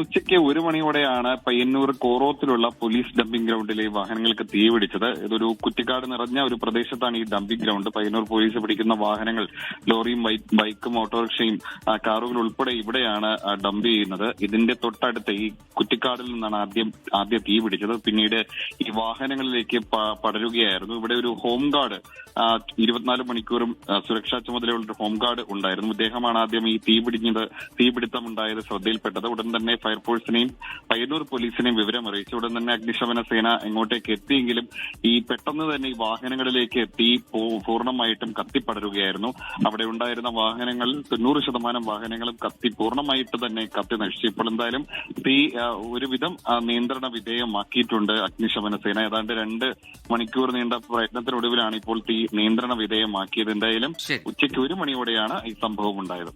ഉച്ചയ്ക്ക് 1 മണിയോടെയാണ് Payyanur കോറോത്തിലുള്ള police dumping ഗ്രൗണ്ടിലെ വാഹനങ്ങൾക്ക് തീപിടിച്ചത്. ഇതൊരു കുറ്റിക്കാട് നിറഞ്ഞ ഒരു പ്രദേശത്താണ് ഈ ഡംപിംഗ് ഗ്രൗണ്ട്. പയ്യന്നൂർ പോലീസ് പിടിക്കുന്ന വാഹനങ്ങൾ ലോറിയും ബൈക്കും ഓട്ടോറിക്ഷയും കാറുകൾ ഉൾപ്പെടെ ഇവിടെയാണ് ഡംപ് ചെയ്യുന്നത്. ഇതിന്റെ തൊട്ടടുത്ത് ഈ കുറ്റിക്കാടിൽ നിന്നാണ് ആദ്യം തീ പിടിച്ചത്. പിന്നീട് ഈ വാഹനങ്ങളിലേക്ക് പടരുകയായിരുന്നു. ഇവിടെ ഒരു ഹോം ഗാർഡ് 24 മണിക്കൂറും സുരക്ഷാ ചുമതലയുള്ള ഒരു ഹോം ഗാർഡ് ഉണ്ടായിരുന്നു. ഇദ്ദേഹമാണ് ആദ്യം ഈ തീപിടുത്തമുണ്ടായത് ശ്രദ്ധയിൽപ്പെട്ടത്. ഉടൻ തന്നെ ഫയർഫോഴ്സിനെയും പയ്യന്നൂർ പോലീസിനെയും വിവരം അറിയിച്ചു. ഉടൻ തന്നെ അഗ്നിശമന സേന ഇങ്ങോട്ടേക്ക് എത്തിയെങ്കിലും ഈ പെട്ടെന്ന് തന്നെ ഈ വാഹനങ്ങളിലേക്ക് തീ പൂർണ്ണമായിട്ടും കത്തിപ്പടരുകയായിരുന്നു. അവിടെ ഉണ്ടായിരുന്ന വാഹനങ്ങളിൽ 90% വാഹനങ്ങളും പൂർണ്ണമായിട്ട് തന്നെ കത്തി നശിച്ചു. ഇപ്പോൾ എന്തായാലും തീ ഒരുവിധം നിയന്ത്രണ വിധേയമാക്കിയിട്ടുണ്ട് അഗ്നിശമന സേന. ഏതാണ്ട് 2 മണിക്കൂർ നീണ്ട പ്രയത്നത്തിനൊടുവിലാണ് ഇപ്പോൾ തീ നിയന്ത്രണ വിധേയമാക്കിയത്. എന്തായാലും ഉച്ചയ്ക്ക് 1 മണിയോടെയാണ് ഈ സംഭവം ഉണ്ടായത്.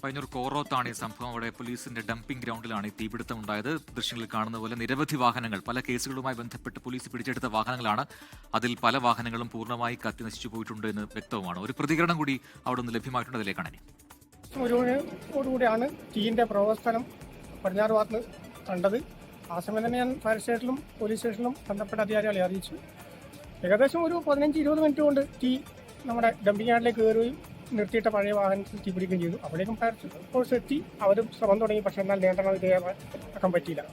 പയ്യന്നൂർ കോറോത്താണ് ഈ സംഭവം. അവിടെ പോലീസിന്റെ ഡംപിംഗ് ഗ്രൗണ്ടിലാണ് ഈ തീപിടുത്തം ഉണ്ടായത്. ദൃശ്യങ്ങളിൽ കാണുന്ന പോലെ നിരവധി വാഹനങ്ങൾ പല കേസുകളുമായി ബന്ധപ്പെട്ട് പോലീസ് പിടിച്ചെടുത്ത വാഹനങ്ങളാണ്. അതിൽ പല വാഹനങ്ങളും പൂർണ്ണമായി കത്തി നശിച്ചു പോയിട്ടുണ്ട് എന്ന് വ്യക്തവുമാണ്. ഒരു പ്രതികരണം കൂടി അവിടെ നിന്ന് ലഭ്യമായിട്ടുണ്ട്. അതിലേക്കാണ് കൂടിയാണ് തീയിന്റെ പ്രവർത്തനം പടിഞ്ഞാറ് ഭാഗത്ത് കണ്ടത്. ആ സമയം തന്നെ ഞാൻ ഫയർ സ്റ്റേഷനിലും പോലീസ് സ്റ്റേഷനിലും ബന്ധപ്പെട്ട അധികാരികളെ അറിയിച്ചു. ഏകദേശം ഒരു 15-20 മിനിറ്റ് കൊണ്ട് തീ നമ്മുടെ ഡംപിംഗ് യാർഡിലേക്ക് കയറുകയും നിർത്തിയിട്ട പഴയ വാഹനത്തിൽ തീ പിടിക്കുകയും ചെയ്തു. അവിടേക്കും ഫയർ ഫോഴ്സ് എത്തി അവരും ശ്രമം തുടങ്ങി. പക്ഷേ എന്നാൽ നിയന്ത്രണ വിധേയമാക്കാൻ പറ്റിയില്ല.